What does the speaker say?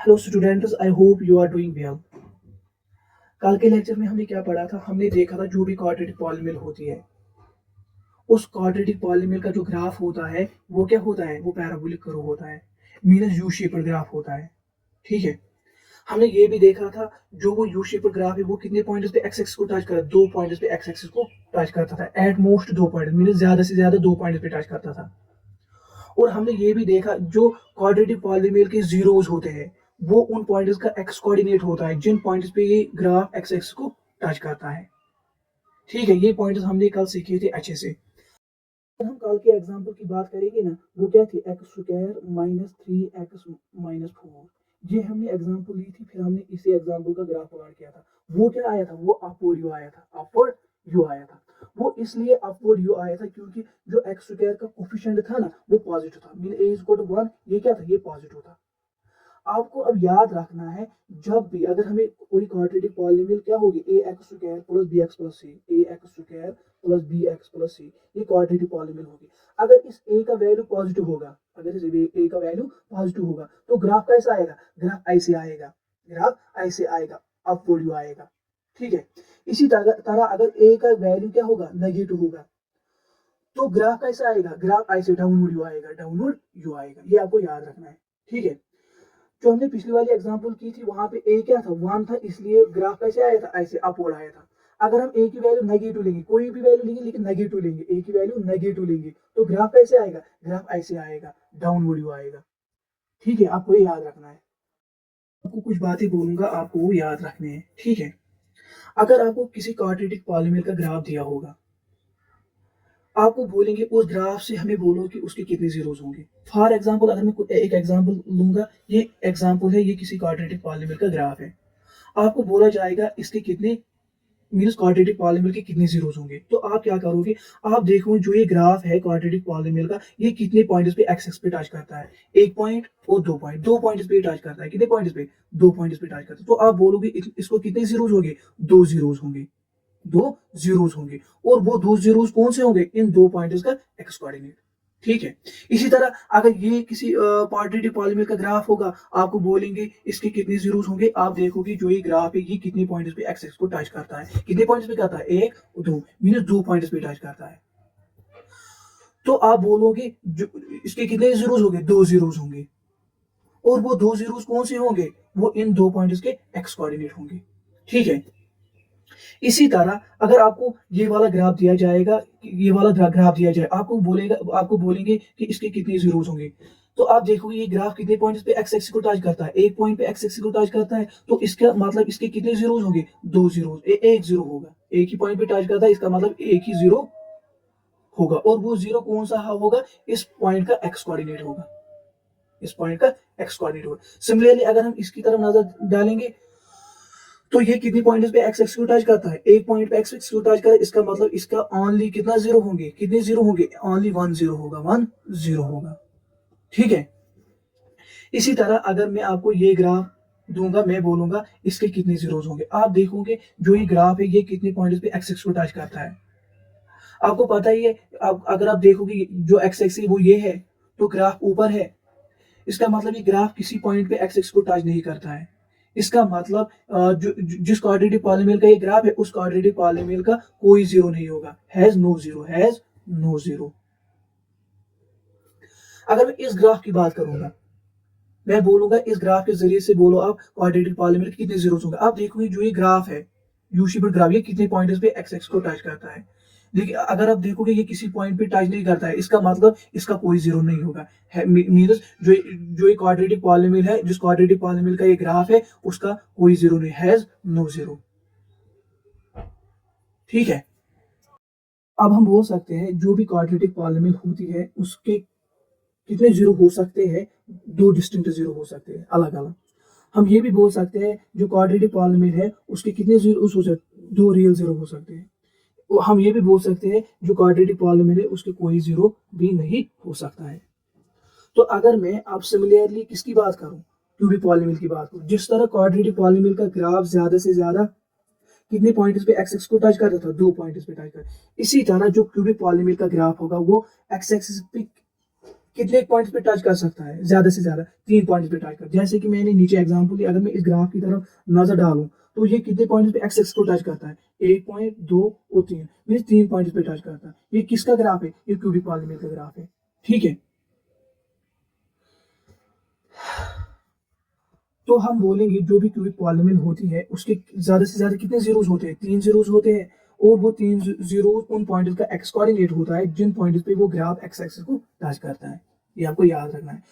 Hello students, I hope you are doing well. कल के lecture में हमने क्या पढ़ा था? हमने देखा था जो भी क्वाड्रेटिक पॉलीनॉमियल होती है, उस क्वाड्रेटिक पॉलीनॉमियल का जो ग्राफ होता है वो क्या होता है? वो पैराबोलिक कर्व होता है, मीनस यू शेपर ग्राफ होता है। ठीक है। हमने ये भी देखा था जो वो यू शेपर ग्राफ है वो कितने पॉइंट्स पे एक्स एक्सिस को टच करता, दो पॉइंट्स पे एक्स एक्सिस को टच करता था। एट मोस्ट दो पॉइंट, मीनस ज्यादा से ज्यादा दो पॉइंट्स पे टच करता था। और हमने ये भी देखा जो क्वाड्रेटिक पॉलीनॉमियल के जीरोस होते हैं वो उन पॉइंट्स का एक्स कोऑर्डिनेट होता है जिन पॉइंट्स पे ये ग्राफ एक्स एक्स को टच करता है। ठीक है, ये पॉइंट्स हमने कल सीखे थे अच्छे से। हम कल के एग्जांपल की बात करेंगे ना, वो क्या थी? X square minus three x minus four. ये हमने एग्जांपल ली थी, फिर हमने इसी एग्जांपल का ग्राफ प्लॉट किया था। वो क्या आया था? वो अपवर्ड यू आया था, अपवर्ड यू आया था। वो इसलिए अपवर्ड यू आया था क्योंकि जो एक्स स्क्वायर का कोफिशिएंट था ना वो पॉजिटिव था, mean A is equal to 1। ये क्या था? ये पॉजिटिव था। आपको अब याद रखना है, जब भी अगर हमें कोई क्वाड्रेटिक पॉलीनॉमियल क्या होगी, a x square plus b x plus c, a x square plus b x plus c, ये क्वाड्रेटिक पॉलीनॉमियल होगी। अगर इस ए का वैल्यू पॉजिटिव होगा, अगर इस ए का वैल्यू पॉजिटिव होगा तो ग्राफ कैसा आएगा? ग्राफ ऐसे आएगा, ग्राफ ऐसे आएगा, अपवर्ड यू आएगा। ठीक है। इसी तरह अगर ए का वैल्यू क्या होगा? नेगेटिव होगा तो ग्राफ कैसा आएगा? ग्राफ ऐसे डाउनवर्ड यू आएगा, डाउनवर्ड यू आएगा। ये आपको याद रखना है। ठीक है। जो हमने पिछली वाली एग्जांपल की थी वहां पे ए क्या था? 1 था, इसलिए ग्राफ कैसे आया था? ऐसे अपवर्ड आया था। अगर हम ए की वैल्यू नेगेटिव लेंगे, कोई भी वैल्यू लेंगे लेकिन नेगेटिव लेंगे, ए की वैल्यू नेगेटिव लेंगे तो ग्राफ कैसे आएगा? ग्राफ ऐसे आएगा, डाउनवर्ड यू आएगा। ठीक है, आपको ये याद रखना है। आपको कुछ बातें बोलूंगा, आपको वो याद रखने हैं। ठीक है। अगर आपको किसी क्वाड्रेटिक पॉलीनॉमियल का ग्राफ दिया होगा, आपको बोलेंगे उस ग्राफ से हमें बोलो कि उसके कितने जीरोस होंगे। फॉर एग्जांपल, अगर मैं एक एग्जांपल लूंगा, ये एग्जांपल है, ये किसी क्वाड्रेटिक पॉलीनॉमियल का ग्राफ है। आपको बोला जाएगा इसके कितने, मीन्स क्वाड्रेटिक पॉलीनॉमियल के कितने जीरोस होंगे। तो आप क्या करोगे? आप देखोगे जो ये ग्राफ है क्वाड्रेटिक पॉलीनॉमियल का, ये कितने पॉइंट्स पे एक्स एक्स पे टच करता है? एक पॉइंट और दो पॉइंट, दो पॉइंट्स पे टच करता है। कितने पॉइंट्स पे? दो पॉइंट्स पे टच करता है। तो आप बोलोगे इसको कितने जीरोस होंगे? दो जीरोस होंगे, दो जीरोस होंगे। और वो दो जीरोस कौन से होंगे? इन दो पॉइंट्स का एक्स कोऑर्डिनेट। ठीक है। इसी तरह अगर ये किसी क्वाड्रेटिक पॉलीनॉमियल का ग्राफ होगा, आपको बोलेंगे इसके कितने जीरोस होंगे। आप देखोगे जो ये ग्राफ है ये कितने पॉइंट्स पे एक्स एक्स को टच करता है। कितने पॉइंट्स पे करता है? एक दो, मीनस दो पॉइंट्स पे टच करता है। तो आप बोलोगे जो इसके कितने जीरोस होंगे? दो जीरोस होंगे। और वो दो जीरोस कौन से होंगे? वो इन दो पॉइंट्स के एक्स कोऑर्डिनेट होंगे। ठीक है। इसी तरह अगर आपको ये वाला ग्राफ दिया जाएगा, ये वाला ग्राफ दिया जाए, आपको बोलेंगे कि इसके कितने जीरोस होंगे। तो आप देखोगे ये ग्राफ कितने पॉइंट्स पे एक्स एक्सिस को टच करता है? एक पॉइंट पे एक्स एक्सिस को टच करता है, तो इसका मतलब इसके कितने जीरोस होंगे? दो जीरोस। एक जीरो होगा, एक ही पॉइंट पे टच करता है, इसका मतलब एक ही जीरो होगा। और वो जीरो कौन सा होगा? इस पॉइंट का एक्स कोऑर्डिनेट होगा, इस पॉइंट का एक्स कोऑर्डिनेट होगा। सिमिलरली अगर हम इसकी तरफ नजर डालेंगे तो ये कितनी पॉइंट्स पे एक्स एक्स को टच करता है? एक पॉइंट पे एक्स एक्स को टच करता है, इसका मतलब इसका ओनली कितना जीरो होंगे? कितने जीरो होंगे? ओनली वन जीरो होगा, वन जीरो होगा। ठीक है। इसी तरह अगर मैं आपको ये ग्राफ दूंगा, मैं बोलूंगा इसके कितने जीरोस होंगे, आप देखोगे जो ये ग्राफ है ये कितने पॉइंट्स पे एक्स एक्स को टच करता है। आपको पता ही है, अगर आप देखोगे जो एक्स एक्स है वो ये है, तो ग्राफ ऊपर है, इसका मतलब ये ग्राफ किसी पॉइंट पे एक्स एक्स को टच नहीं करता है। इसका मतलब जिस क्वाड्रेटिक पॉलीनॉमियल का ये ग्राफ है उस क्वाड्रेटिक पॉलीनॉमियल का कोई जीरो नहीं होगा, has no zero, has no zero. अगर मैं इस ग्राफ की बात करूंगा, मैं बोलूंगा इस ग्राफ के जरिए से बोलो आप क्वाड्रेटिक पॉलीनॉमियल के कितने जीरोस होंगे। आप देखोगे जो ये ग्राफ है, यू शेप्ड ग्राफ, ये कितने पॉइंट्स पे एक्स एक्स को टच करता है। देखिए अगर आप देखोगे ये किसी पॉइंट पे टच नहीं करता है, इसका मतलब इसका कोई जीरो नहीं होगा। मीनस जो ये क्वाड्रेटिक पॉलीनॉमियल है, जिस क्वाड्रेटिक पॉलीनॉमियल का ये ग्राफ है उसका कोई जीरो नहीं, हैज नो जीरो। ठीक है। अब हम बोल सकते हैं जो भी क्वाड्रेटिक पॉलीनॉमियल होती है उसके कितने जीरो हो सकते हैं? दो डिस्टिंक्ट जीरो हो सकते हैं, अलग अलग। हम ये भी बोल सकते हैं जो क्वाड्रेटिक पॉलीनॉमियल है उसके कितने जीरो हो सकते? दो रियल जीरो हो सकते हैं। हम ये भी बोल सकते हैं जो क्वाड्रेटिक पॉलीनॉमियल है उसके कोई जीरो भी नहीं हो सकता है। तो अगर मैं आप सिमिलरली किसकी बात करूं, क्यूबिक पॉलीनॉमियल की बात करूं, जिस तरह क्वाड्रेटिक पॉलीनॉमियल का ग्राफ ज्यादा से ज्यादा कितने पॉइंट्स पे एक्स एक्स को टच करता था? दो पॉइंट्स पे टच कर। इसी तरह जो क्यूबिक पॉलीनॉमियल का ग्राफ होगा वो एक्स एक्सिस पे कितने पॉइंट्स पे टच कर सकता है, ज्यादा से ज्यादा 3 पॉइंट्स पे टच कर। जैसे कि मैंने नीचे एग्जांपल दिया, अगर मैं इस ग्राफ की तरफ नजर डालूं तो ये कितने पॉइंट्स पे एक्स एक्स को टच करता है, 1 पॉइंट, 2 और 3, मीन 3 पॉइंट्स पे टच करता है। ये किसका ग्राफ है, ये क्यूबिक पॉलीनोमियल का ग्राफ है। ठीक है, तो हम बोलेंगे जो भी क्यूबिक पॉलीनोमियल होती है उसके ज्यादा से ज्यादा कितने जीरोस होते हैं, 3 जीरोस होते हैं। और वो 3 जीरोस उन पॉइंट्स का एक्स कोऑर्डिनेट होता है जिन पॉइंट्स पे वो ग्राफ एक्स एक्सिस को टच करता है। ये आपको याद रखना है।